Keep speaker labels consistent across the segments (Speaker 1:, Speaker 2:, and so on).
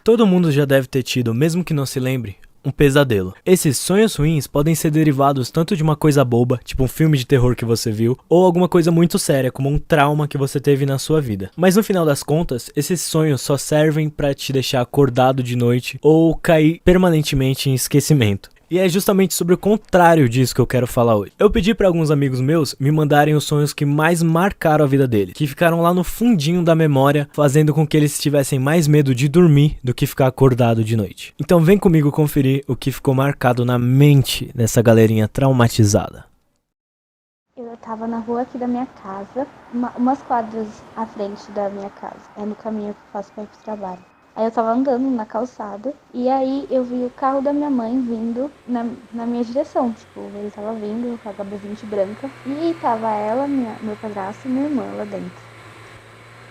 Speaker 1: Todo mundo já deve ter tido, mesmo que não se lembre, um pesadelo. Esses sonhos ruins podem ser derivados tanto de uma coisa boba, tipo um filme de terror que você viu, ou alguma coisa muito séria, como um trauma que você teve na sua vida. Mas no final das contas, esses sonhos só servem pra te deixar acordado de noite ou cair permanentemente em esquecimento. E é justamente sobre o contrário disso que eu quero falar hoje. Eu pedi para alguns amigos meus me mandarem os sonhos que mais marcaram a vida deles, que ficaram lá no fundinho da memória, fazendo com que eles tivessem mais medo de dormir do que ficar acordado de noite. Então vem comigo conferir o que ficou marcado na mente dessa galerinha traumatizada.
Speaker 2: Eu tava na rua aqui da minha casa, umas quadras à frente da minha casa. É no caminho que eu faço pra ir pro trabalho. Aí eu tava andando na calçada e aí eu vi o carro da minha mãe vindo na minha direção. Tipo, ele tava vindo com a HB20 branca e tava ela, meu padrasto e minha irmã lá dentro.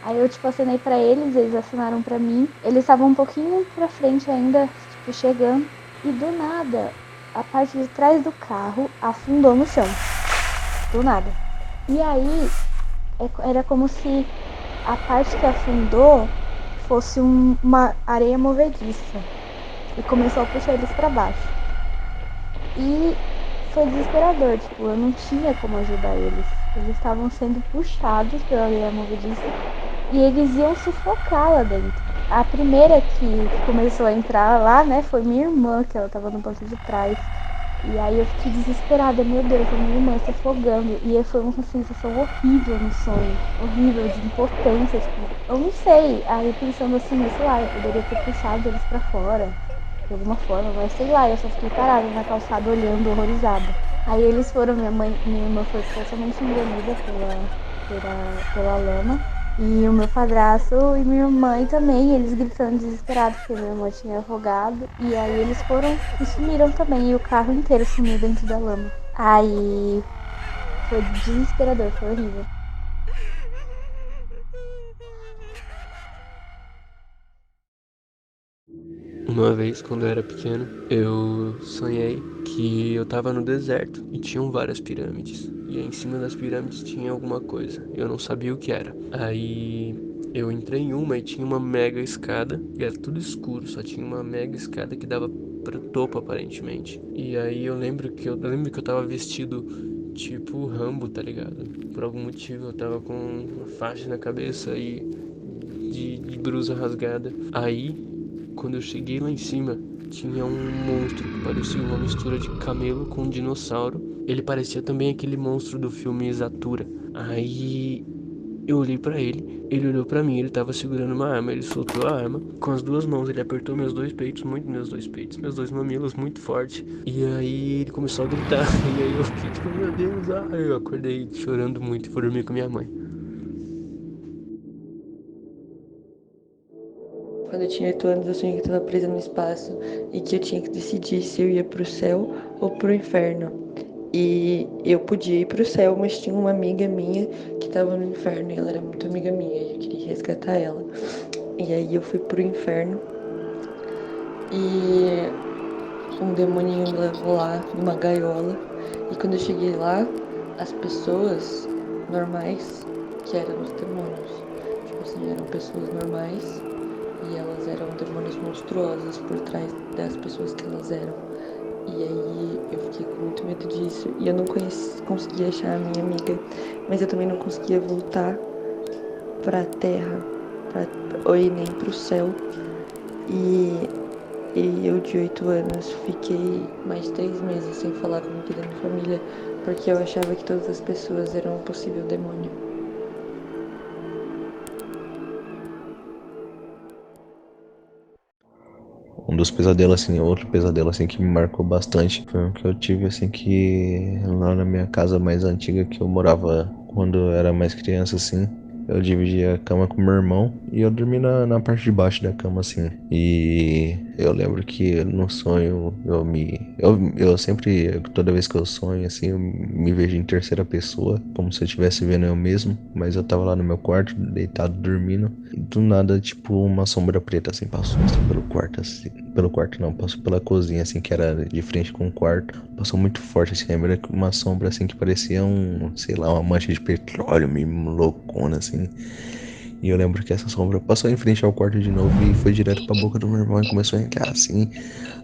Speaker 2: Aí eu, tipo, acenei pra eles acenaram pra mim. Eles estavam um pouquinho pra frente ainda, tipo, chegando. E do nada, a parte de trás do carro afundou no chão. Do nada. E aí, era como se a parte que afundou fosse uma areia movediça. E começou a puxar eles pra baixo. E foi desesperador, tipo, eu não tinha como ajudar eles. Eles estavam sendo puxados pela areia movediça e eles iam sufocar lá dentro. A primeira que começou a entrar lá, né, foi minha irmã, que ela tava no banco de trás. E aí eu fiquei desesperada, meu Deus, a minha irmã se afogando. E aí foi uma sensação horrível no sonho, horrível, de impotência, tipo, eu não sei. Aí pensando assim, sei lá, eu poderia ter puxado eles pra fora, de alguma forma, mas sei lá, eu só fiquei parada na calçada olhando, horrorizada. Aí eles foram, minha irmã foi totalmente engolida pela lama. E o meu padrasto e minha mãe também, eles gritando desesperados, porque minha irmã tinha afogado. E aí eles foram e sumiram também, e o carro inteiro sumiu dentro da lama. Aí foi desesperador, foi horrível.
Speaker 3: Uma vez, quando eu era pequeno, eu sonhei que eu tava no deserto e tinham várias pirâmides. E aí, em cima das pirâmides tinha alguma coisa. Eu não sabia o que era. Aí eu entrei em uma e tinha uma mega escada. E era tudo escuro, só tinha uma mega escada que dava pro topo, aparentemente. E aí eu lembro que eu tava vestido tipo Rambo, tá ligado? Por algum motivo eu tava com uma faixa na cabeça e de blusa rasgada. Aí quando eu cheguei lá em cima, tinha um monstro que parecia uma mistura de camelo com um dinossauro. Ele parecia também aquele monstro do filme Zatura. Aí eu olhei pra ele olhou pra mim, ele tava segurando uma arma, ele soltou a arma. Com as duas mãos ele apertou meus dois mamilos muito forte. E aí ele começou a gritar. E aí eu fiquei tipo, meu Deus, eu acordei chorando muito e fui dormir com minha mãe.
Speaker 4: Quando eu tinha 8 anos, eu sonhei que eu estava presa no espaço e que eu tinha que decidir se eu ia pro céu ou pro inferno. E eu podia ir pro céu, mas tinha uma amiga minha que estava no inferno e ela era muito amiga minha e eu queria resgatar ela. E aí eu fui pro inferno e um demoninho me levou lá numa gaiola. E quando eu cheguei lá, as pessoas normais, que eram os demônios, tipo assim, eram pessoas normais e elas eram demônios monstruosos por trás das pessoas que elas eram. E aí eu fiquei com muito medo disso e eu não conseguia achar a minha amiga, mas eu também não conseguia voltar pra terra, ou ir nem pro céu. E eu de 8 anos fiquei mais de 3 meses sem falar com ninguém da minha família, porque eu achava que todas as pessoas eram um possível demônio.
Speaker 5: Um dos pesadelos, assim, outro pesadelo, assim, que me marcou bastante foi um que eu tive, assim, que lá na minha casa mais antiga que eu morava quando eu era mais criança, assim. Eu dividia a cama com meu irmão e eu dormi na parte de baixo da cama, assim. E eu lembro que no sonho eu sempre, toda vez que eu sonho, assim, eu me vejo em terceira pessoa, como se eu estivesse vendo eu mesmo. Mas eu tava lá no meu quarto, deitado, dormindo. E do nada, tipo, uma sombra preta, assim, passou assim, pelo quarto, assim. Pelo quarto não, passou pela cozinha, assim, que era de frente com o quarto. Passou muito forte, assim, lembra uma sombra, assim, que parecia sei lá, uma mancha de petróleo meio loucona, assim. E eu lembro que essa sombra passou em frente ao quarto de novo e foi direto pra boca do meu irmão e começou a entrar assim.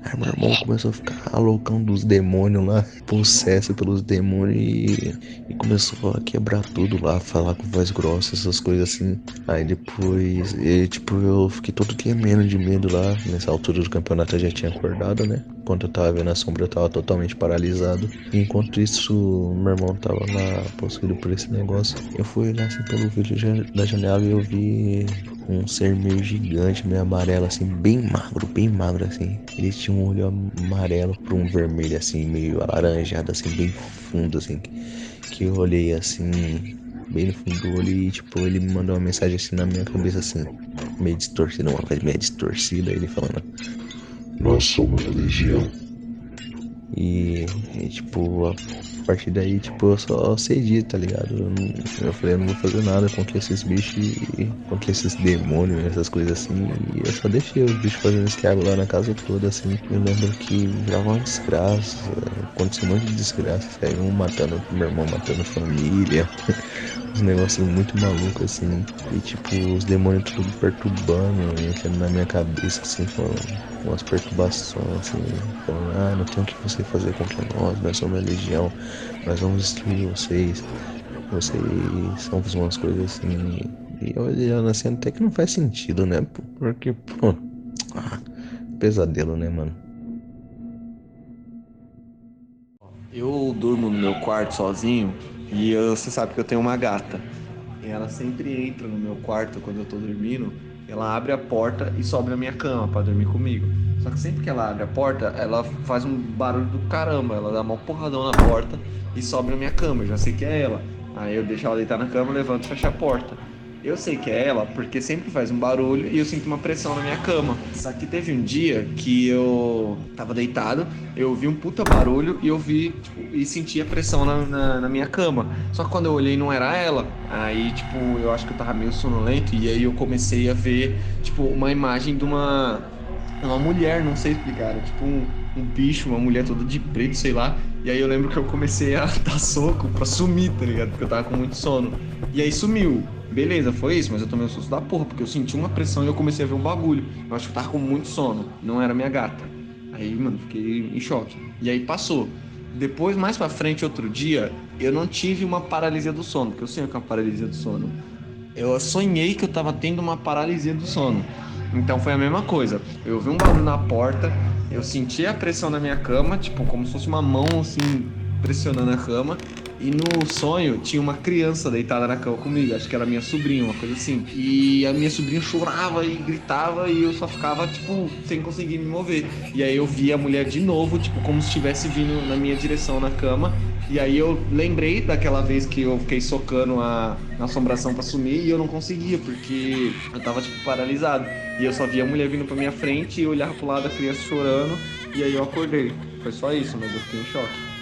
Speaker 5: Aí meu irmão começou a ficar loucão dos demônios lá, possesso pelos demônios e começou a quebrar tudo lá, falar com voz grossa, essas coisas assim. Aí depois, tipo, eu fiquei todo tremendo de medo lá. Nessa altura do campeonato eu já tinha acordado, né? Enquanto eu tava vendo a sombra, eu tava totalmente paralisado. E enquanto isso, meu irmão tava lá possuído por esse negócio. Eu fui olhar assim pelo vidro da janela e eu vi um ser meio gigante, meio amarelo, assim, bem magro, assim. Ele tinha um olho amarelo para um vermelho, assim, meio alaranjado, assim, bem fundo, assim. Que eu olhei, assim, bem no fundo do olho e, tipo, ele me mandou uma mensagem, assim, na minha cabeça, assim, meio distorcida, uma voz meio distorcida, ele falando: nós somos a Legião. Tipo, a partir daí, tipo, eu só cedi, tá ligado? Eu falei, eu não vou fazer nada contra esses bichos e contra esses demônios, essas coisas assim. E eu só deixei os bichos fazendo estrago lá na casa toda, assim. Eu lembro que virava uma desgraça, aconteceu um monte de desgraça. Saiu um matando, meu irmão matando família. Uns negócios muito malucos, assim. E, tipo, os demônios tudo perturbando, entrando na minha cabeça, assim, com umas perturbações, assim. Falando, não tem o que você fazer contra nós somos a Legião, nós vamos destruir vocês. Vocês são umas coisas assim. E eu olhando assim, até que não faz sentido, né? Porque, pô, pesadelo, né, mano?
Speaker 6: Eu durmo no meu quarto sozinho e você sabe que eu tenho uma gata. E ela sempre entra no meu quarto quando eu tô dormindo. Ela abre a porta e sobe na minha cama pra dormir comigo. Só que sempre que ela abre a porta, ela faz um barulho do caramba. Ela dá uma porradão na porta e sobe na minha cama. Eu já sei que é ela. Aí eu deixo ela deitar na cama, levanto e fecho a porta. Eu sei que é ela porque sempre faz um barulho e eu sinto uma pressão na minha cama. Só que teve um dia que eu tava deitado, eu ouvi um puta barulho e eu vi, tipo, e senti a pressão na minha cama. Só que quando eu olhei não era ela. Aí, tipo, eu acho que eu tava meio sonolento e aí eu comecei a ver, tipo, uma imagem de uma mulher, não sei explicar, era tipo um bicho, uma mulher toda de preto, sei lá. E aí eu lembro que eu comecei a dar soco pra sumir, tá ligado? Porque eu tava com muito sono. E aí sumiu. Beleza, foi isso, mas eu tomei um susto da porra, porque eu senti uma pressão e eu comecei a ver um bagulho. Eu acho que eu tava com muito sono, não era minha gata. Aí, mano, fiquei em choque. E aí passou. Depois, mais pra frente, outro dia, eu não tive uma paralisia do sono, porque eu sonhei com a paralisia do sono. Eu sonhei que eu tava tendo uma paralisia do sono. Então foi a mesma coisa. Eu vi um barulho na porta, eu senti a pressão na minha cama, tipo, como se fosse uma mão assim, pressionando a cama. E no sonho tinha uma criança deitada na cama comigo, acho que era minha sobrinha, uma coisa assim. E a minha sobrinha chorava e gritava e eu só ficava, tipo, sem conseguir me mover. E aí eu vi a mulher de novo, tipo, como se estivesse vindo na minha direção na cama. E aí eu lembrei daquela vez que eu fiquei socando a assombração pra sumir e eu não conseguia, porque eu tava, tipo, paralisado. E eu só via a mulher vindo pra minha frente e eu olhava pro lado da criança chorando. E aí eu acordei. Foi só isso, mas eu fiquei em choque.